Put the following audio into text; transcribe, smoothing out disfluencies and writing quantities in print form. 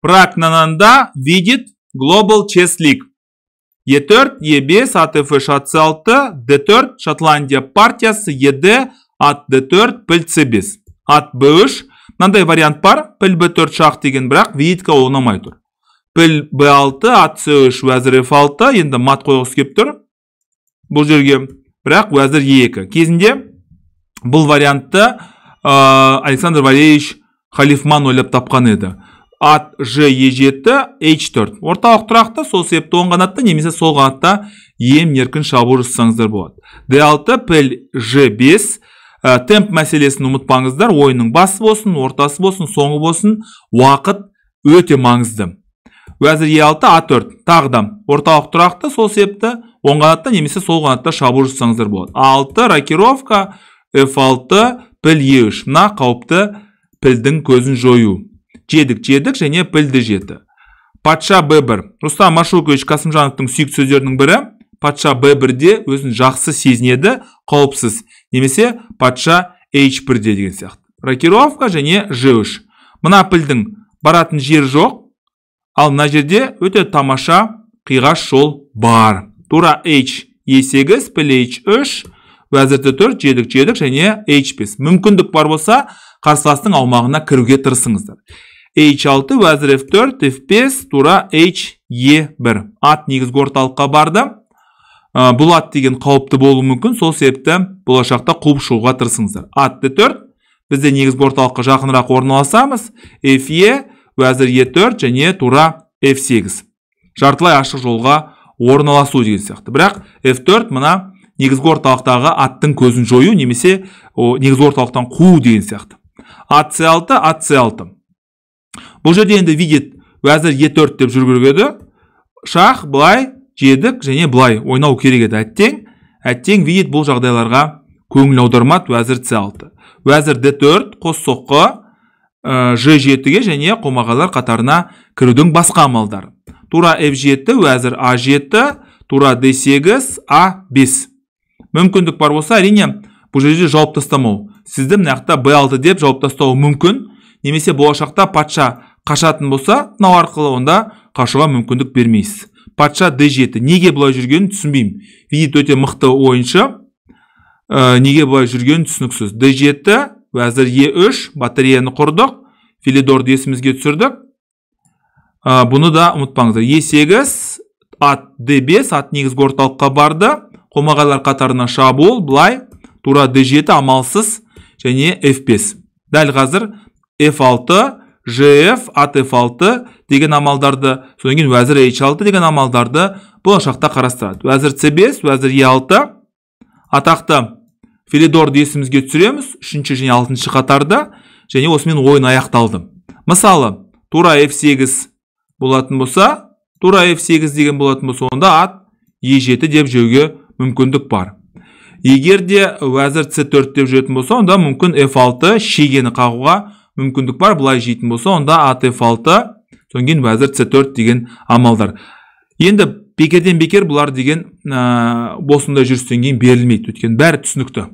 Бірақ нананда видит Global Chess League. E4, E5, at F5, at C6, D4, Шотландия партиясы, ED, at D4, піл C5. At B3, мынандай вариант бар, піл B4 шақ деген, бірақ видитка оңамай тұр. Піл B6, at C3, вәзір F6, енді мат қойғысы кеп тұр. Бұл жерге, бірақ вәзір E2. Кезінде бұл вариантты Александр Валерьевич Халифман ойлап тапқан еді. At G E7, H4. Орталық тұрақты, сол себепті оң қанатта немесе сол қанатта ем еркін шабуыл жасаңыздар болады. D6, піл G5. Темп мәселесін ұмытпаңыздар. Ойынның басы болсын, ортасы болсын, соңы болсын, уақыт өте маңызды. Вәзір E6, A4. Тағда орталық тұрақты, сол себепті оң қанатта немесе сол қанатта шабуыл жасаңыздар болады. A6, рокировка, F6, піл E3. Мына қауіпті пілдің көзін жою. Жедік және пілді жеті. Патша Б1. Рустам Машукович Қасымжановтың сүйікті сөздерінің бірі. Патша Б1-де өзін жақсы сезінеді, қауіпсіз. Немесе патша H1-де деген сияқты. Рокировка және G3. Мына пілдің баратын жер жоқ. Ал мына жерде өте тамаша қиғаш жол бар. Тура H E8, піл H3, вәзір Т4, жедік және H5. Мүмкіндік бар болса, қарсыластың аумағына кіруге тырысыңыздар. H6, вәзір F4, F5, тура H E1. Ат негізгі орталыққа барды. Бұл ат деген қауіпті болуы мүмкін, сол себепті болашақта қуып шығуға тырысыңыздар. Ат D4, бізде негізгі орталыққа жақынырақ орналасамыз. Fe, вәзір E4 және тура F8. Жартылай ашық жолға орналасу деген сияқты. Бірақ F4 мына негізгі орталықтағы аттың көзін жою немесе негізгі орталықтан қуу деген сияқты. Ат C6, ат C6. Бұл жерде енді видит вәзір E4 деп жүргізеді. Шах былай, жедік және былай ойнау керек еді. Әттең видит бұл жағдайларға көңіл аудармады вәзір C6. Вәзір D4 қос соққы G7-ге және қомағалар қатарына кірудің басқа амалдары. Тура F7, вәзір A7, тура D8, A5. Мүмкіндік бар болса, әрине бұл жерде жауап тастамау. Сізді мынақта B6 деп жауап тастау мүмкін. Немесе болашақта патша қашатын болса, мынау арқылы онда қашуға мүмкіндік бермейсіз. Патша D7. Неге бұлай жүргенін түсінбеймін. Видит өте мықты ойыншы. Неге бұлай жүргенін түсініксіз. D7, вәзір E3, батареяны құрдық. Филидорды есімізге түсірдік. Бұны да ұмытпаңыздар. E8, ат D5, ат негізгі орталыққа барды. Қомағалар қатарына шабуыл, былай, тура D7 амалсыз және F5. Дәл қазір F6, GF, ат F6 деген амалдарды, содан кейін вәзір H6 деген амалдарды болашақта қарастырады. Вәзір C5, вәзір E6, атақты Филидорды есімізге түсіреміз, 3-ші және 6-ші қатарда, және осымен ойын аяқталды. Мысалы, тура F8 болатын болса, тура F8 деген болатын болса, онда ат E7 деп жеуге мүмкіндік бар. Егер де вәзір C4 деп жүретін болса, онда мүмкін F6 шегені қағуға мүмкіндік бар. Бұлай жейтін болса, онда ат F6, содан кейін вәзір C4 деген амалдар. Енді бекерден бекер бұлар деген босында жүрістен кейін берілмейді. Өйткені бәрі түсінікті.